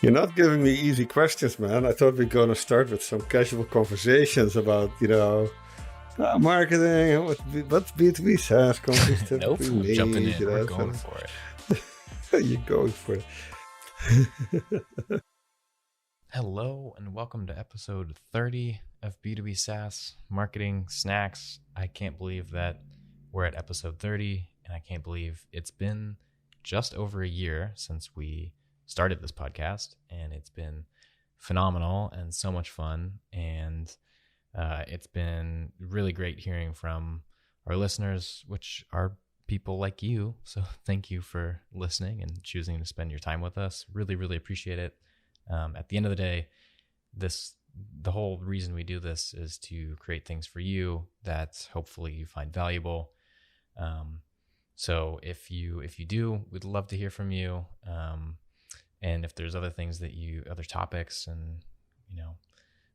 You're not giving me easy questions, man. I thought we are going to start with some casual conversations about, marketing, what B2B SaaS companies Nope, typically I'm jumping need, in. We're going for it. You're going for it. Hello, and welcome to episode 30 of B2B SaaS Marketing Snacks. I can't believe that we're at episode 30, and I can't believe it's been just over a year since we started this podcast, and it's been phenomenal and so much fun. And it's been really great hearing from our listeners, which are people like you. So thank you for listening and choosing to spend your time with us. Really, really appreciate it. At the end of the day, the whole reason we do this is to create things for you that hopefully you find valuable. So if you do, we'd love to hear from you. And if there's other topics and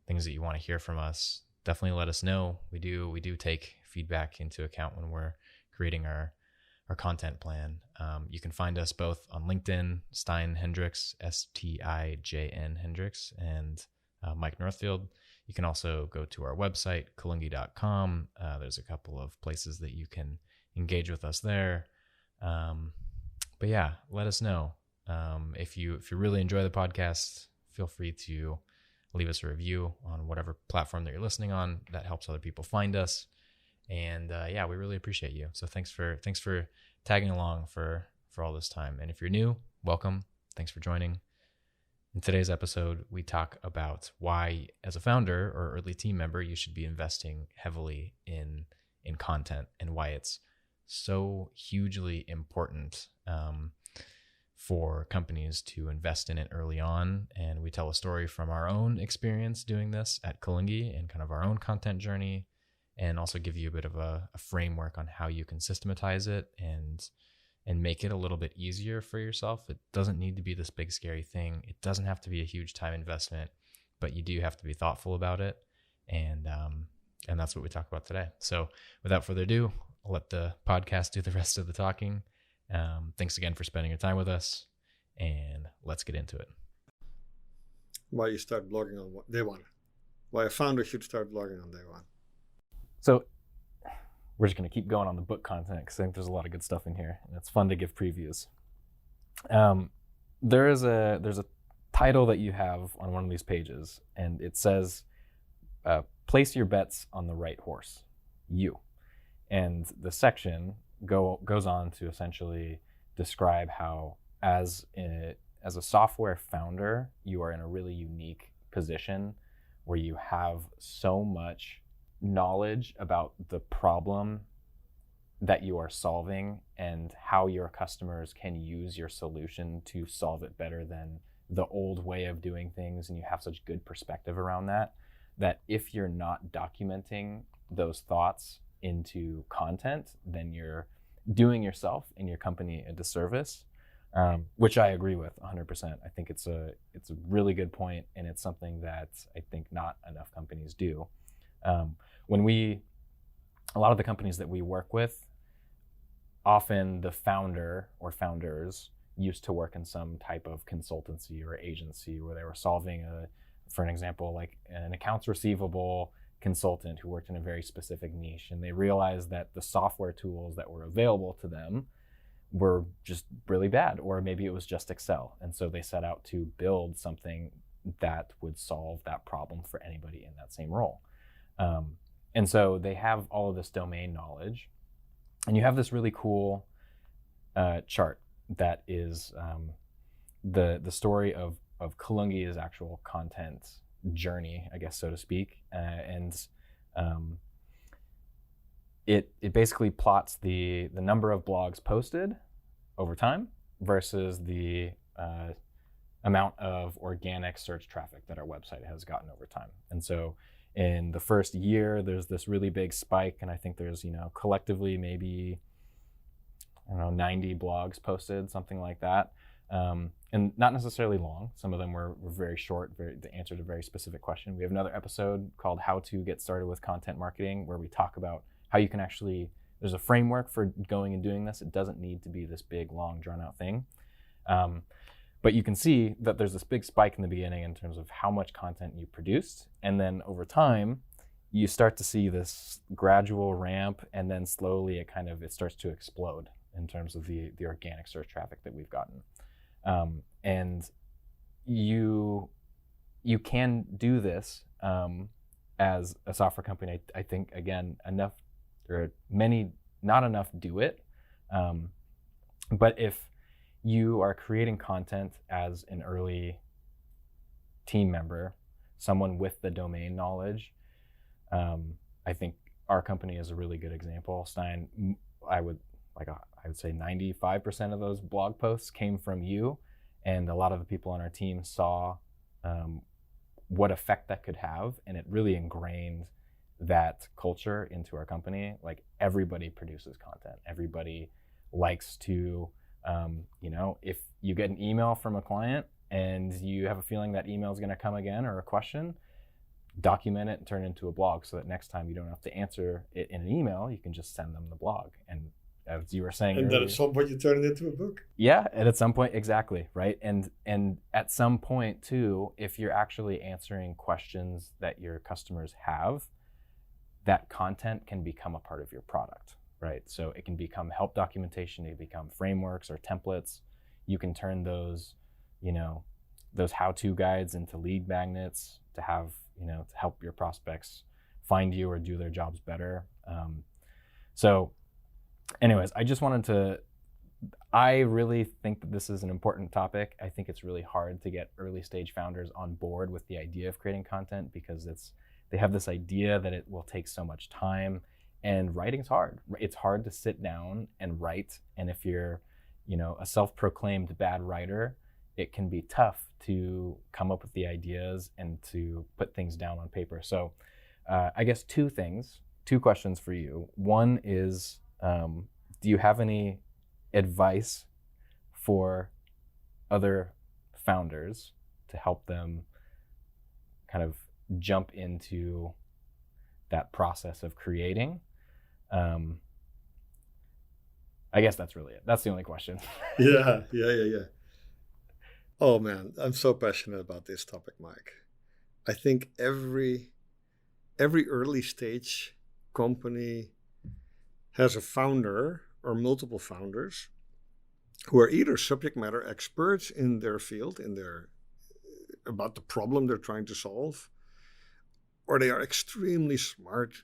things that you want to hear from us, definitely let us know. We do take feedback into account when we're creating our content plan. You can find us both on LinkedIn, Stein Hendricks, Stijn Hendricks, and Mike Northfield. You can also go to our website, kalungi.com. There's a couple of places that you can engage with us there. But yeah, let us know. If you really enjoy the podcast, feel free to leave us a review on whatever platform that you're listening on. That helps other people find us. And yeah, we really appreciate you. So thanks for tagging along for all this time. And if you're new, welcome. Thanks for joining. In today's episode, we talk about why, as a founder or early team member, you should be investing heavily in content and why it's so hugely important for companies to invest in it early on. And we tell a story from our own experience doing this at Kalungi and kind of our own content journey, and also give you a bit of a framework on how you can systematize it and make it a little bit easier for yourself. It doesn't need to be this big, scary thing. It doesn't have to be a huge time investment, but you do have to be thoughtful about it. And that's what we talk about today. So without further ado, I'll let the podcast do the rest of the talking. Thanks again for spending your time with us, and let's get into it. Why you start blogging on day one. Why a founder should start blogging on day one. So we're just going to keep going on the book content because I think there's a lot of good stuff in here, and it's fun to give previews. There's a title that you have on one of these pages, and it says, place your bets on the right horse, you. And the section goes on to essentially describe how as a software founder, you are in a really unique position where you have so much knowledge about the problem that you are solving and how your customers can use your solution to solve it better than the old way of doing things. And you have such good perspective around that if you're not documenting those thoughts into content, then you're doing yourself and your company a disservice, which I agree with 100%. I think it's a really good point, and it's something that I think not enough companies do. A lot of the companies that we work with, often the founder or founders used to work in some type of consultancy or agency where they were solving for an example, like an accounts receivable consultant who worked in a very specific niche, and they realized that the software tools that were available to them were just really bad, or maybe it was just Excel. And so they set out to build something that would solve that problem for anybody in that same role. And so they have all of this domain knowledge, and you have this really cool chart that is the story of Kalungi's actual content journey, I guess, so to speak. It basically plots the number of blogs posted over time versus the amount of organic search traffic that our website has gotten over time. And so in the first year, there's this really big spike, and I think there's, collectively maybe, 90 blogs posted, something like that. And not necessarily long. Some of them were very short, the answer to a very specific question. We have another episode called How to Get Started with Content Marketing, where we talk about how you can actually, there's a framework for going and doing this. It doesn't need to be this big, long, drawn out thing. But you can see that there's this big spike in the beginning in terms of how much content you produced. And then over time, you start to see this gradual ramp, and then slowly it starts to explode in terms of the organic search traffic that we've gotten. And you can do this as a software company. I think, again, not enough do it. But if you are creating content as an early team member, someone with the domain knowledge, I think our company is a really good example. Stein, I would say 95% of those blog posts came from you, and a lot of the people on our team saw what effect that could have, and it really ingrained that culture into our company. Like, everybody produces content. Everybody likes to, if you get an email from a client and you have a feeling that email is going to come again, or a question, document it and turn it into a blog, so that next time you don't have to answer it in an email, you can just send them the blog. And as you were saying and earlier, then at some point you turn it into a book. Yeah, and at some point, exactly, right? And at some point too, if you're actually answering questions that your customers have, that content can become a part of your product, right? So it can become help documentation, it can become frameworks or templates. You can turn those, those how-to guides into lead magnets to have, to help your prospects find you or do their jobs better. So anyways, I really think that this is an important topic. I think it's really hard to get early stage founders on board with the idea of creating content, because they have this idea that it will take so much time, and writing's hard. It's hard to sit down and write. And if you're, a self-proclaimed bad writer, it can be tough to come up with the ideas and to put things down on paper. So I guess two questions for you. One is, do you have any advice for other founders to help them kind of jump into that process of creating? I guess that's really it. That's the only question. Yeah. Oh man, I'm so passionate about this topic, Mike. I think every early stage company has a founder or multiple founders who are either subject matter experts in their field, about the problem they're trying to solve, or they are extremely smart,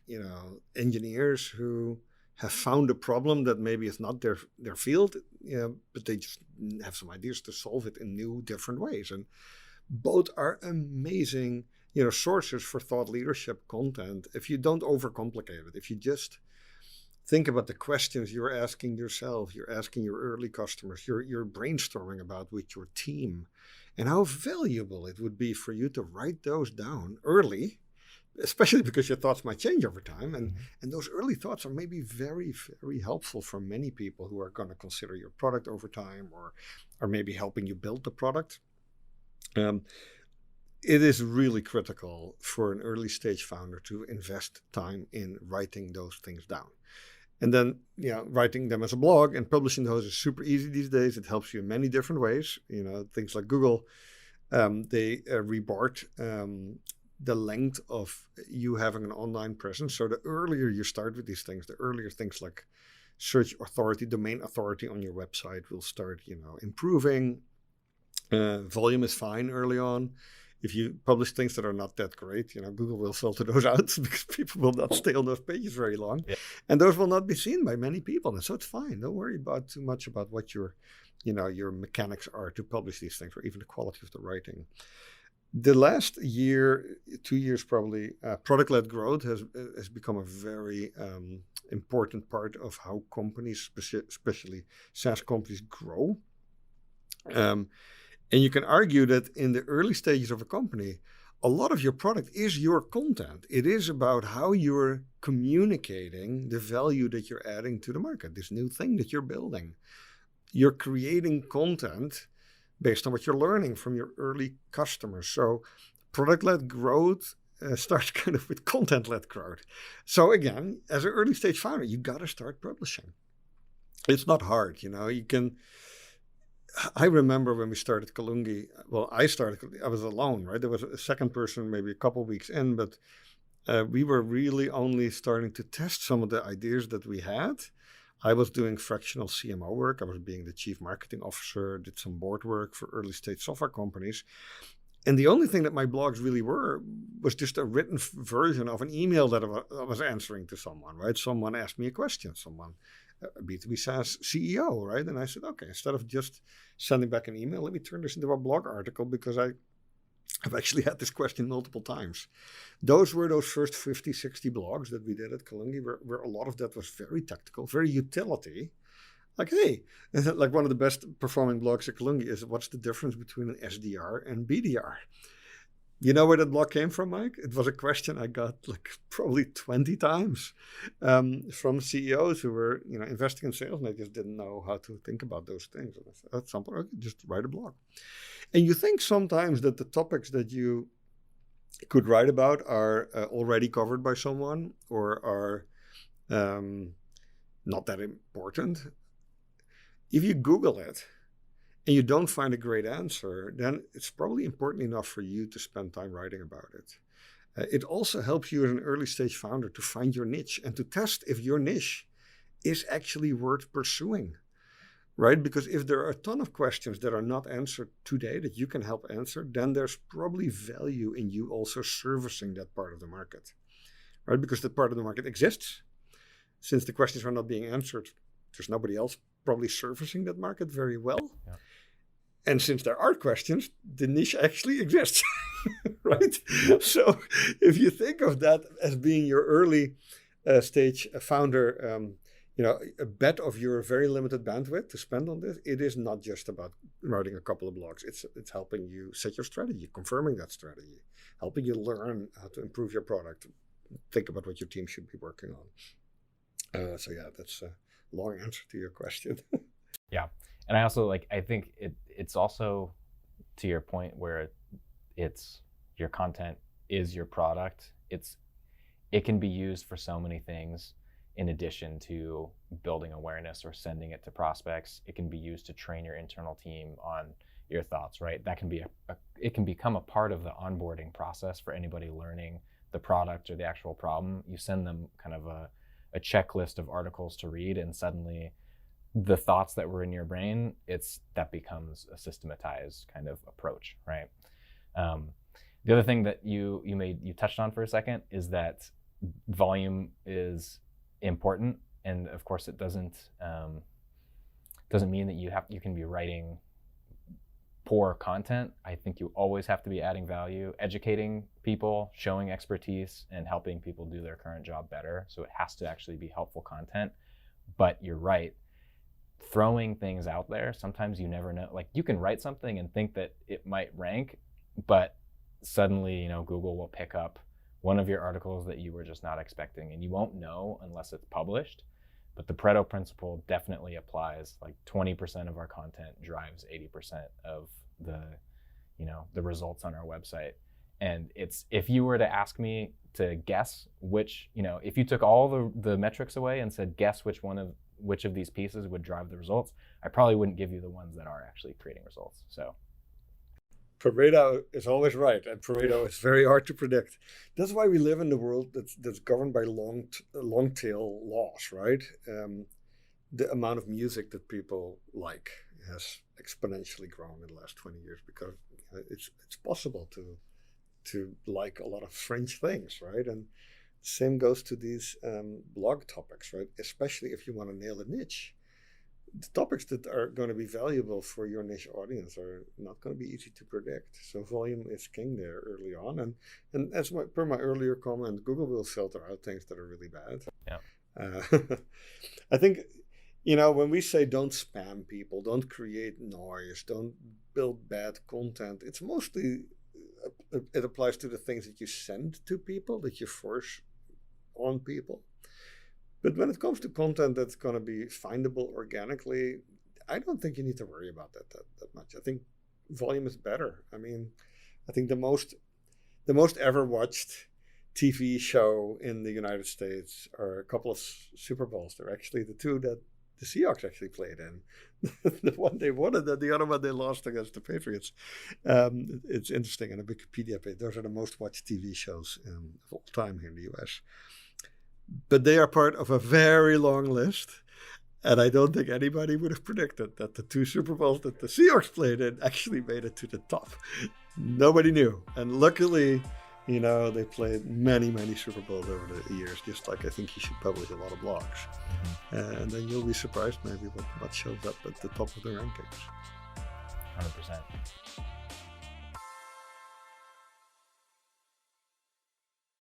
engineers who have found a problem that maybe is not their field, but they just have some ideas to solve it in new, different ways. And both are amazing, sources for thought leadership content if you don't overcomplicate it. If you just think about the questions you're asking yourself, you're asking your early customers, you're brainstorming about with your team, and how valuable it would be for you to write those down early, especially because your thoughts might change over time. And those early thoughts are maybe very, very helpful for many people who are going to consider your product over time, or maybe helping you build the product. It is really critical for an early stage founder to invest time in writing those things down. And then, writing them as a blog and publishing those is super easy these days. It helps you in many different ways. Things like Google, they reward the length of you having an online presence. So the earlier you start with these things, the earlier things like search authority, domain authority on your website will start, improving. Volume is fine early on. If you publish things that are not that great, Google will filter those out because people will not stay on those pages very long. Yeah. And those will not be seen by many people. And so it's fine. Don't worry too much about what your mechanics are to publish these things, or even the quality of the writing. The last 2 years probably, product-led growth has become a very important part of how companies, especially SaaS companies, grow. And you can argue that in the early stages of a company, a lot of your product is your content. It is about how you're communicating the value that you're adding to the market, this new thing that you're building. You're creating content based on what you're learning from your early customers. So product-led growth starts kind of with content-led growth. So again, as an early stage founder, you got to start publishing. It's not hard, you can... I remember when we started Kalungi. Well, I was alone, right? There was a second person, maybe a couple of weeks in, but we were really only starting to test some of the ideas that we had. I was doing fractional CMO work. I was being the chief marketing officer, did some board work for early stage software companies. And the only thing that my blogs really were was just a written version of an email that I was answering to someone, right? Someone asked me a question, a B2B SaaS CEO, right? And I said, okay, instead of just sending back an email, let me turn this into a blog article because I've actually had this question multiple times. Those were those first 50, 60 blogs that we did at Kalungi, where a lot of that was very tactical, very utility. Like, hey, like one of the best performing blogs at Kalungi is what's the difference between an SDR and BDR? You know where that blog came from, Mike? It was a question I got like probably 20 times from CEOs who were, investing in sales and they just didn't know how to think about those things. And I said, at some point, okay, just write a blog. And you think sometimes that the topics that you could write about are already covered by someone or are not that important. If you Google it and you don't find a great answer, then it's probably important enough for you to spend time writing about it. It also helps you as an early stage founder to find your niche and to test if your niche is actually worth pursuing, right? Because if there are a ton of questions that are not answered today that you can help answer, then there's probably value in you also servicing that part of the market, right? Because that part of the market exists. Since the questions are not being answered, there's nobody else probably servicing that market very well. Yeah. And since there are questions, the niche actually exists, right? So if you think of that as being your early stage founder, a bet of your very limited bandwidth to spend on this, it is not just about writing a couple of blogs. It's helping you set your strategy, confirming that strategy, helping you learn how to improve your product, think about what your team should be working on. So yeah, that's a long answer to your question. Yeah. And I also I think it's also to your point where it's your content is your product. It can be used for so many things in addition to building awareness or sending it to prospects. It can be used to train your internal team on your thoughts, right? That can be it can become a part of the onboarding process for anybody learning the product or the actual problem. You send them kind of a checklist of articles to read, and suddenly the thoughts that were in your brain, that becomes a systematized kind of approach, right? The other thing that you touched on for a second is that volume is important, and of course it doesn't mean that you can be writing poor content. I think you always have to be adding value, educating people, showing expertise, and helping people do their current job better. So it has to actually be helpful content. But you're right, throwing things out there, sometimes you never know. Like, you can write something and think that it might rank, but suddenly, Google will pick up one of your articles that you were just not expecting, and you won't know unless it's published. But the Pareto principle definitely applies. Like 20% of our content drives 80% of the results on our website. And if you were to ask me to guess which, if you took all the metrics away and said, guess which of these pieces would drive the results, I probably wouldn't give you the ones that are actually creating results. So Pareto is always right, and Pareto is very hard to predict. That's why we live in the world that's governed by long tail laws, right? The amount of music that people like has exponentially grown in the last 20 years because it's possible to like a lot of strange things, right? And same goes to these blog topics, right? Especially if you want to nail a niche. The topics that are going to be valuable for your niche audience are not going to be easy to predict. So volume is king there early on. And as per my earlier comment, Google will filter out things that are really bad. Yeah. I think, when we say don't spam people, don't create noise, don't build bad content, it's mostly, it applies to the things that you send to people, that you force on people. But when it comes to content that's going to be findable organically, I don't think you need to worry about that much. I think volume is better. I mean, I think the most ever watched TV show in the United States are a couple of Super Bowls. They're actually the two that the Seahawks actually played in. The one they won, and then the other one they lost against the Patriots. It's interesting. On a Wikipedia page, those are the most watched TV shows of all time here in the US. But they are part of a very long list. And I don't think anybody would have predicted that the 2 Super Bowls that the Seahawks played in actually made it to the top. Nobody knew. And luckily, you know, they played many, many Super Bowls over the years, just like I think you should publish a lot of blogs. And then you'll be surprised maybe what shows up at the top of the rankings. 100%.